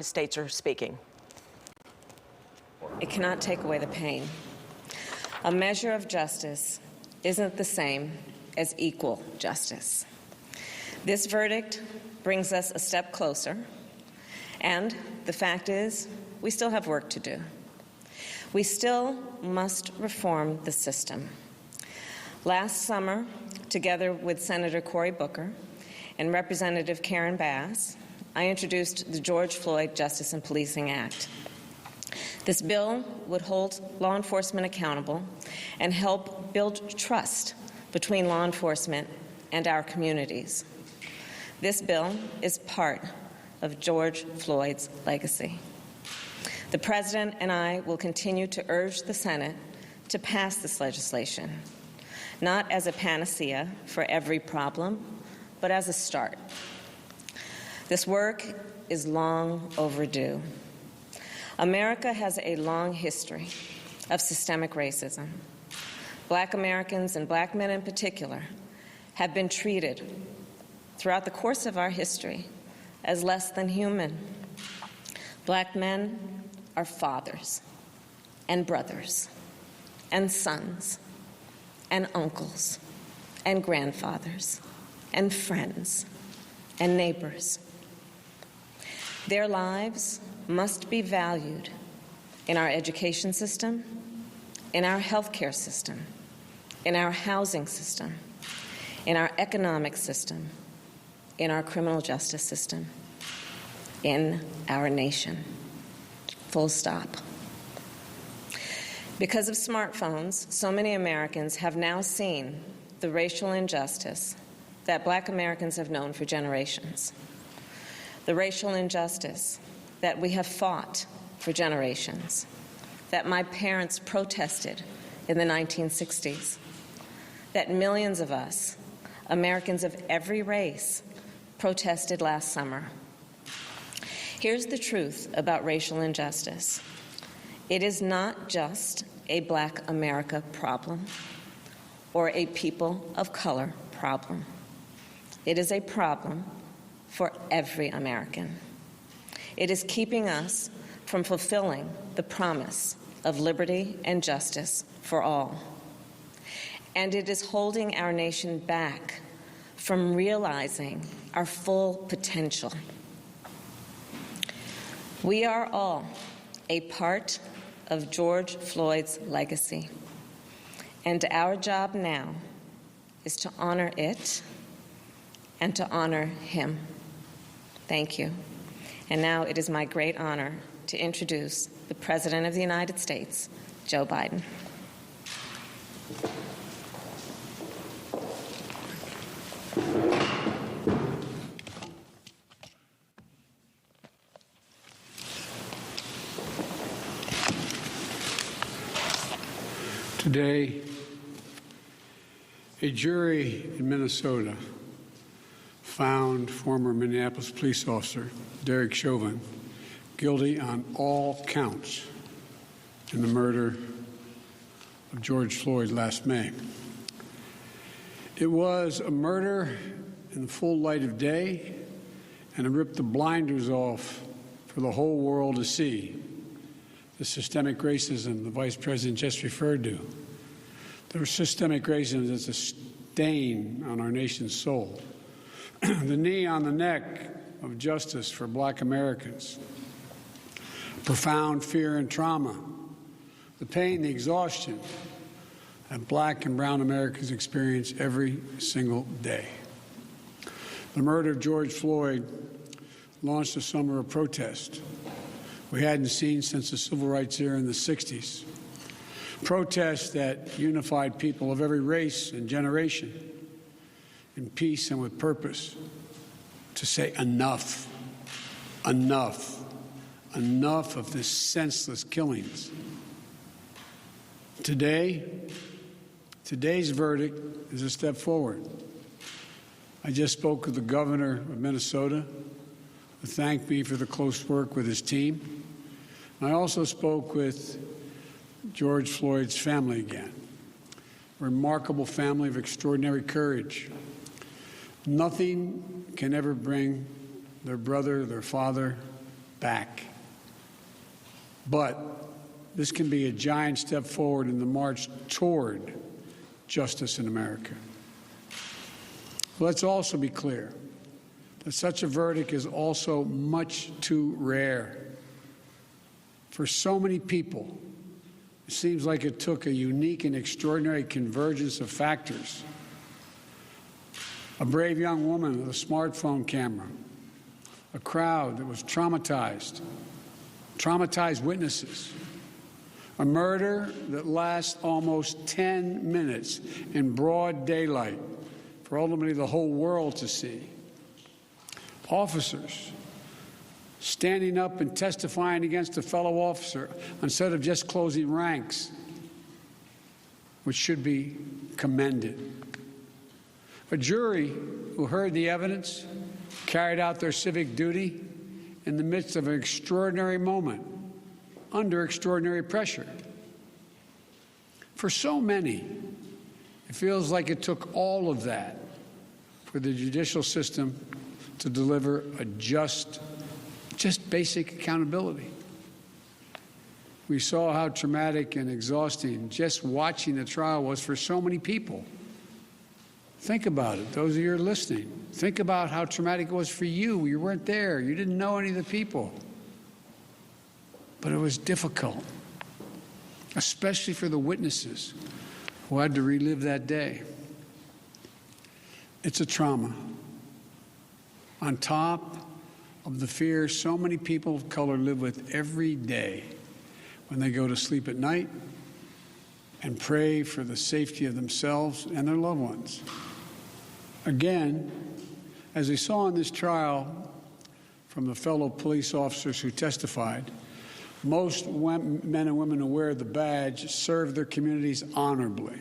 States are speaking. It cannot take away the pain. A measure of justice isn't the same as equal justice. This verdict brings us a step closer, and the fact is, we still have work to do. We still must reform the system. Last summer, together with Senator Cory Booker and Representative Karen Bass, I introduced the George Floyd Justice and Policing Act. This bill would hold law enforcement accountable and help build trust between law enforcement and our communities. This bill is part of George Floyd's legacy. The President and I will continue to urge the Senate to pass this legislation, not as a panacea for every problem, but as a start. This work is long overdue. America has a long history of systemic racism. Black Americans, and black men in particular, have been treated throughout the course of our history as less than human. Black men are fathers and brothers and sons and uncles and grandfathers and friends and neighbors. Their lives must be valued in our education system, in our healthcare system, in our housing system, in our economic system, in our criminal justice system, in our nation. Full stop. Because of smartphones, so many Americans have now seen the racial injustice that Black Americans have known for generations. The racial injustice that we have fought for generations, that my parents protested in the 1960s, that millions of us, Americans of every race, protested last summer. Here's the truth about racial injustice. It is not just a Black America problem or a people of color problem. It is a problem for every American. It is keeping us from fulfilling the promise of liberty and justice for all. And it is holding our nation back from realizing our full potential. We are all a part of George Floyd's legacy, and our job now is to honor it and to honor him. Thank you. And now it is my great honor to introduce the President of the United States, Joe Biden. Today, a jury in Minnesota found former Minneapolis police officer Derek Chauvin guilty on all counts in the murder of George Floyd last May. It was a murder in the full light of day, and it ripped the blinders off for the whole world to see the systemic racism the Vice President just referred to. The systemic racism is a stain on our nation's soul. The knee on the neck of justice for Black Americans, profound fear and trauma, the pain, the exhaustion that Black and brown Americans experience every single day. The murder of George Floyd launched a summer of protest we hadn't seen since the civil rights era in the 60s. Protests that unified people of every race and generation in peace and with purpose to say enough, enough, enough of this senseless killings. Today's verdict is a step forward. I just spoke with the governor of Minnesota, who thanked me for the close work with his team. I also spoke with George Floyd's family again, a remarkable family of extraordinary courage. Nothing can ever bring their brother, their father, back. But this can be a giant step forward in the march toward justice in America. Let's also be clear that such a verdict is also much too rare. For so many people, it seems like it took a unique and extraordinary convergence of factors. A brave young woman with a smartphone camera, a crowd that was traumatized witnesses, a murder that lasts almost 10 minutes in broad daylight for ultimately the whole world to see. Officers standing up and testifying against a fellow officer instead of just closing ranks, which should be commended. A jury who heard the evidence, carried out their civic duty in the midst of an extraordinary moment, under extraordinary pressure. For so many, it feels like it took all of that for the judicial system to deliver a just basic accountability. We saw how traumatic and exhausting just watching the trial was for so many people. Think about it, those of you who are listening. Think about how traumatic it was for you. You weren't there. You didn't know any of the people. But it was difficult, especially for the witnesses who had to relive that day. It's a trauma. On top of the fear so many people of color live with every day when they go to sleep at night and pray for the safety of themselves and their loved ones. Again, as we saw in this trial from the fellow police officers who testified, most men and women who wear the badge serve their communities honorably.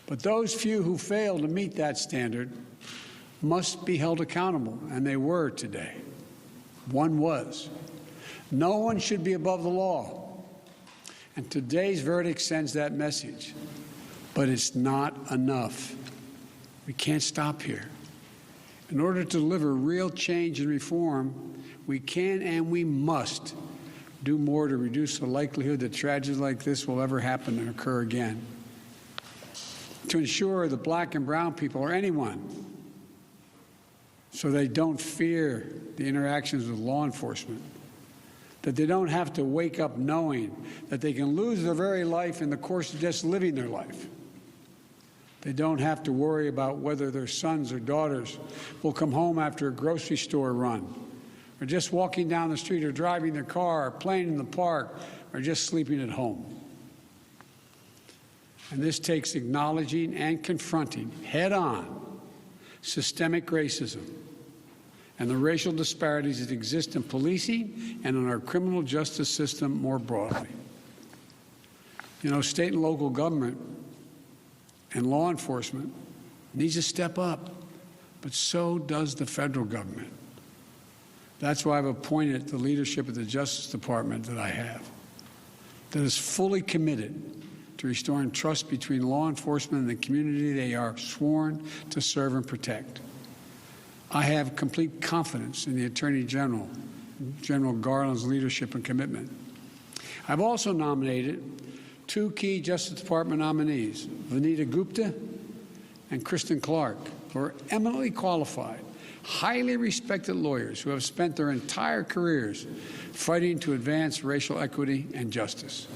But those few who fail to meet that standard must be held accountable, and they were today. One was. No one should be above the law. And today's verdict sends that message. But it's not enough. We can't stop here. In order to deliver real change and reform, we can and we must do more to reduce the likelihood that tragedies like this will ever happen and occur again. To ensure that black and brown people, or anyone, so they don't fear the interactions with law enforcement, that they don't have to wake up knowing that they can lose their very life in the course of just living their life. They don't have to worry about whether their sons or daughters will come home after a grocery store run, or just walking down the street, or driving their car, or playing in the park, or just sleeping at home. And this takes acknowledging and confronting head-on systemic racism and the racial disparities that exist in policing and in our criminal justice system more broadly. You know, state and local government and law enforcement needs to step up, but so does the federal government. That's why I've appointed the leadership of the Justice Department that I have, that is fully committed to restoring trust between law enforcement and the community they are sworn to serve and protect. I have complete confidence in the Attorney General, General Garland's leadership and commitment. I've also nominated two key Justice Department nominees, Vanita Gupta and Kristen Clark, who are eminently qualified, highly respected lawyers who have spent their entire careers fighting to advance racial equity and justice.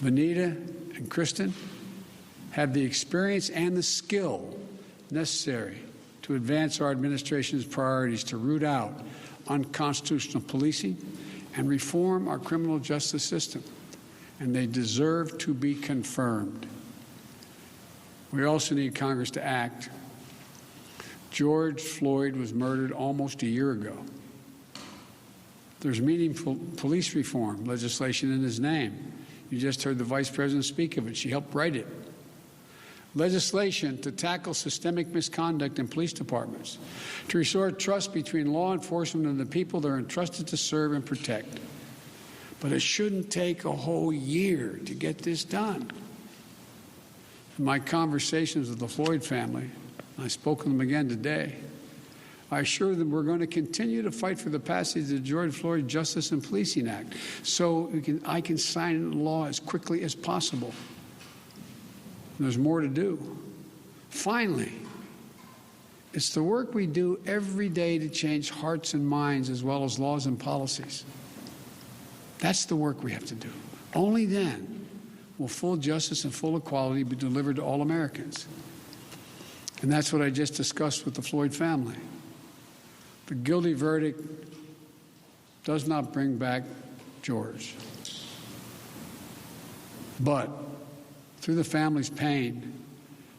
Vanita and Kristen have the experience and the skill necessary to advance our administration's priorities to root out unconstitutional policing and reform our criminal justice system, and they deserve to be confirmed. We also need Congress to act. George Floyd was murdered almost a year ago. There's meaningful police reform legislation in his name. You just heard the Vice President speak of it. She helped write it. Legislation to tackle systemic misconduct in police departments, to restore trust between law enforcement and the people they're entrusted to serve and protect. But it shouldn't take a whole year to get this done. In my conversations with the Floyd family, I spoke with them again today, I assure them we're going to continue to fight for the passage of the George Floyd Justice and Policing Act so I can sign into law as quickly as possible. There's more to do. Finally, it's the work we do every day to change hearts and minds as well as laws and policies. That's the work we have to do. Only then will full justice and full equality be delivered to all Americans. And that's what I just discussed with the Floyd family. The guilty verdict does not bring back George. But through the family's pain,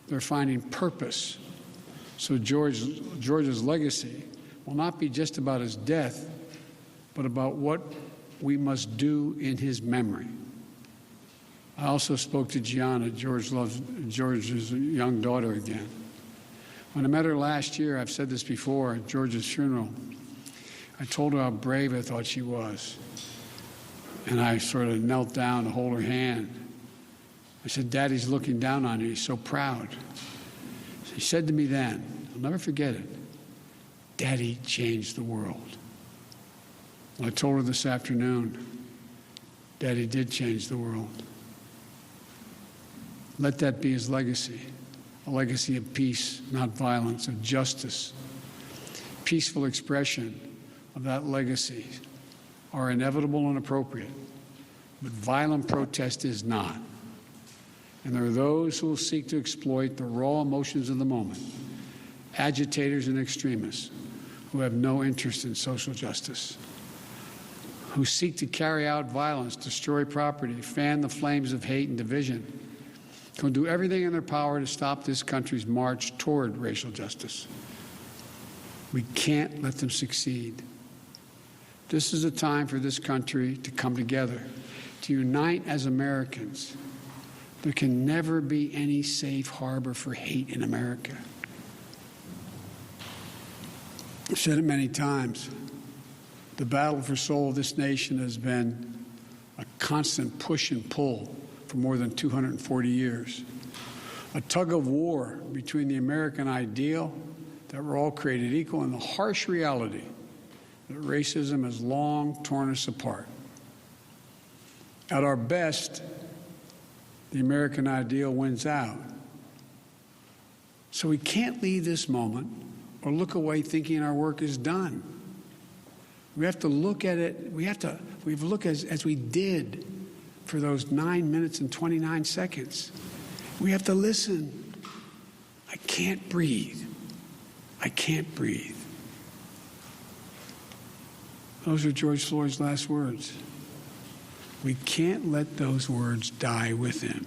they're finding purpose. So George's legacy will not be just about his death, but about what we must do in his memory. I also spoke to Gianna, George's young daughter, again. When I met her last year, I've said this before, at George's funeral, I told her how brave I thought she was. And I sort of knelt down to hold her hand. I said, "Daddy's looking down on you. He's so proud." She said to me then, I'll never forget it, "Daddy changed the world." Well, I told her this afternoon, Daddy did change the world. Let that be his legacy, a legacy of peace, not violence, of justice. Peaceful expression of that legacy are inevitable and appropriate, but violent protest is not. And there are those who will seek to exploit the raw emotions of the moment, agitators and extremists who have no interest in social justice, who seek to carry out violence, destroy property, fan the flames of hate and division, who will do everything in their power to stop this country's march toward racial justice. We can't let them succeed. This is a time for this country to come together, to unite as Americans. There can never be any safe harbor for hate in America. I've said it many times. The battle for soul of this nation has been a constant push and pull for more than 240 years. A tug of war between the American ideal that we're all created equal and the harsh reality that racism has long torn us apart. At our best, the American ideal wins out. So we can't leave this moment or look away thinking our work is done. We have to look at it, we have to look as we did for those 9 minutes and 29 seconds. We have to listen. I can't breathe. I can't breathe. Those are George Floyd's last words. We can't let those words die with him.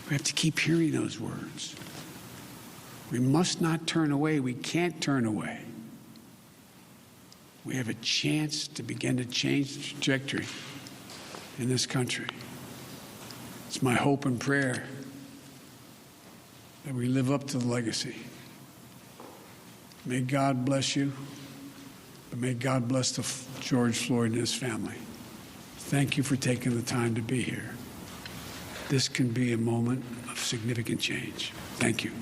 We have to keep hearing those words. We must not turn away. We can't turn away. We have a chance to begin to change the trajectory in this country. It's my hope and prayer that we live up to the legacy. May God bless you, but may God bless George Floyd and his family. Thank you for taking the time to be here. This can be a moment of significant change. Thank you.